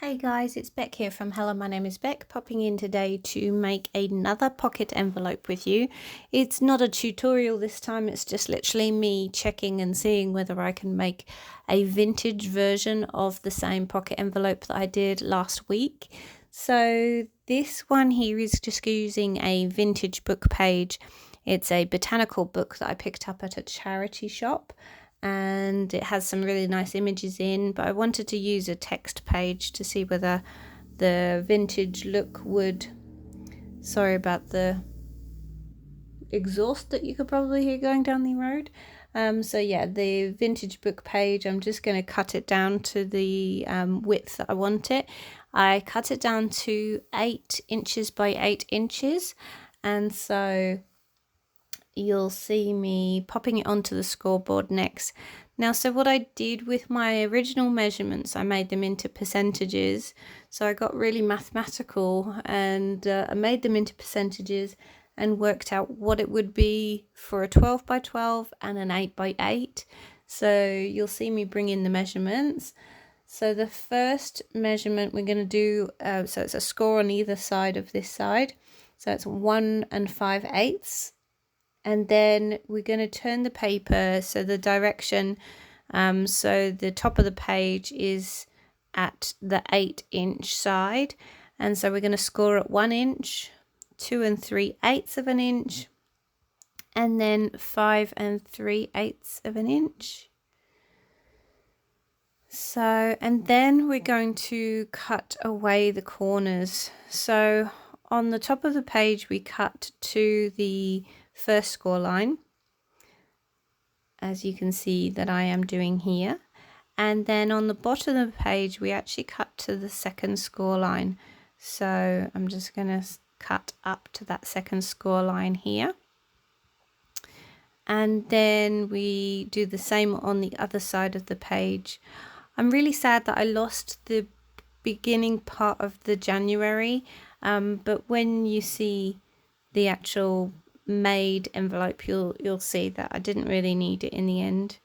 Hey guys, it's Beck here from Hello, my name is Beck, popping in today to make another pocket envelope with you. It's not a tutorial this time, it's just literally me checking and seeing whether I can make a vintage version of the same pocket envelope that I did last week. So this one here is just using a vintage book page. It's a botanical book that I picked up at a charity shop, and it has some really nice images in, but I wanted to use a text page to see whether the vintage look would, sorry about the exhaust that you could probably hear going down the road. So yeah, the vintage book page, I'm just going to cut it down to the width that I want it. I cut it down to 8 inches by 8 inches, and so you'll see me popping it onto the scoreboard next. Now, so what I did with my original measurements, I made them into percentages. So I got really mathematical and I made them into percentages and worked out what it would be for a 12 by 12 and an 8 by 8. So you'll see me bring in the measurements. So the first measurement we're going to do, so it's a score on either side of this side. So it's 1 5/8. And then we're going to turn the paper so the direction, so the top of the page is at the 8-inch side, and so we're going to score at 1 inch, 2 3/8 of an inch, and then 5 3/8 of an inch. So, and then we're going to cut away the corners. So on the top of the page we cut to the first score line, as you can see that I am doing here, and then on the bottom of the page we actually cut to the second score line. So I'm just going to cut up to that second score line here, and then we do the same on the other side of the page. I'm really sad that I lost the beginning part of the January, but when you see the actual made envelope, you'll see that I didn't really need it in the end.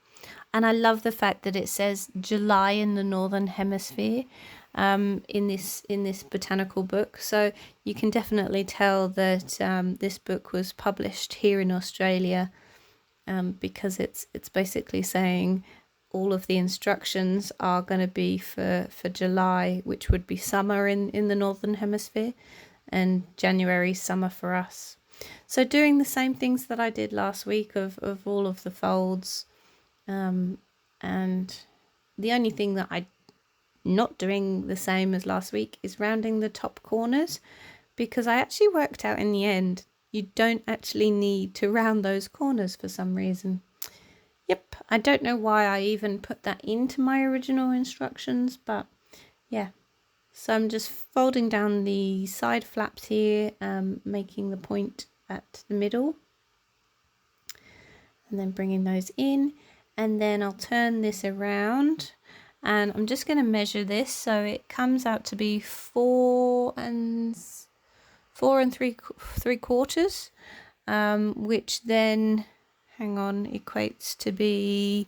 And I love the fact that it says July in the Northern Hemisphere in this botanical book. So you can definitely tell that this book was published here in Australia, because it's basically saying all of the instructions are going to be for July, which would be summer in the Northern Hemisphere, and January summer for us. So doing the same things that I did last week of all of the folds, and the only thing that I'm not doing the same as last week is rounding the top corners, because I actually worked out in the end you don't actually need to round those corners for some reason. Yep, I don't know why I even put that into my original instructions, but yeah. So I'm just folding down the side flaps here, making the point at the middle, and then bringing those in, and then I'll turn this around, and I'm just going to measure this so it comes out to be 4 3/4, which then, hang on, equates to be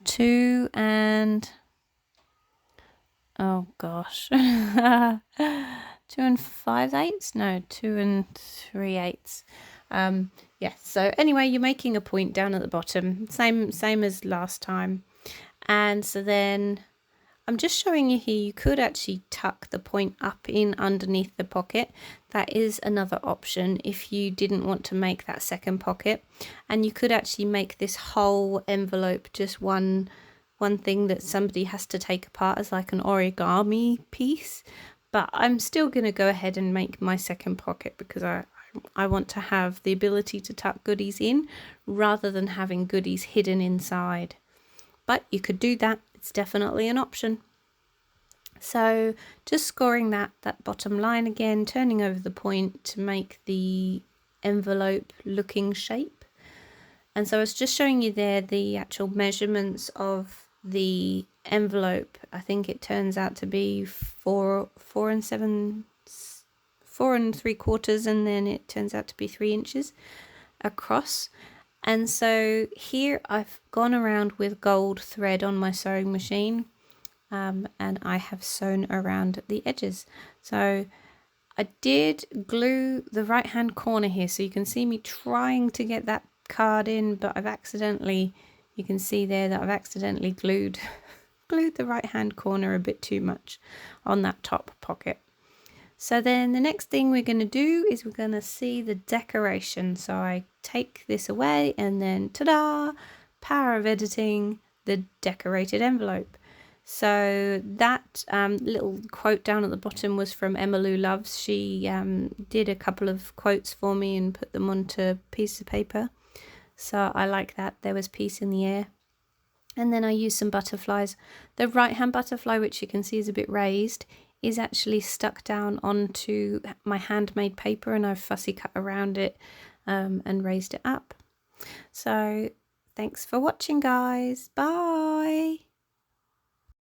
2 and, oh gosh, 2 5/8? No, 2 3/8. Yeah, so anyway, you're making a point down at the bottom, same as last time. And so then I'm just showing you here, you could actually tuck the point up in underneath the pocket. That is another option if you didn't want to make that second pocket. And you could actually make this whole envelope just one thing that somebody has to take apart as like an origami piece. But I'm still going to go ahead and make my second pocket because I want to have the ability to tuck goodies in rather than having goodies hidden inside. But you could do that. It's definitely an option. So just scoring that bottom line again, turning over the point to make the envelope looking shape. And so I was just showing you there the actual measurements of the envelope. I think it turns out to be 4 3/4, and then it turns out to be 3 inches across. And so here I've gone around with gold thread on my sewing machine, and I have sewn around the edges. So I did glue the right hand corner here, so you can see me trying to get that card in, but I've accidentally, you can see there that I've accidentally glued the right hand corner a bit too much on that top pocket. So then the next thing we're going to do is we're going to see the decoration. So I take this away and then ta-da, power of editing, the decorated envelope. So that little quote down at the bottom was from Emma Lou Loves. She did a couple of quotes for me and put them onto a piece of paper. So I like that. There was peace in the air. And then I used some butterflies. The right hand butterfly, which you can see is a bit raised, is actually stuck down onto my handmade paper, and I've fussy cut around it and raised it up. So thanks for watching, guys. Bye.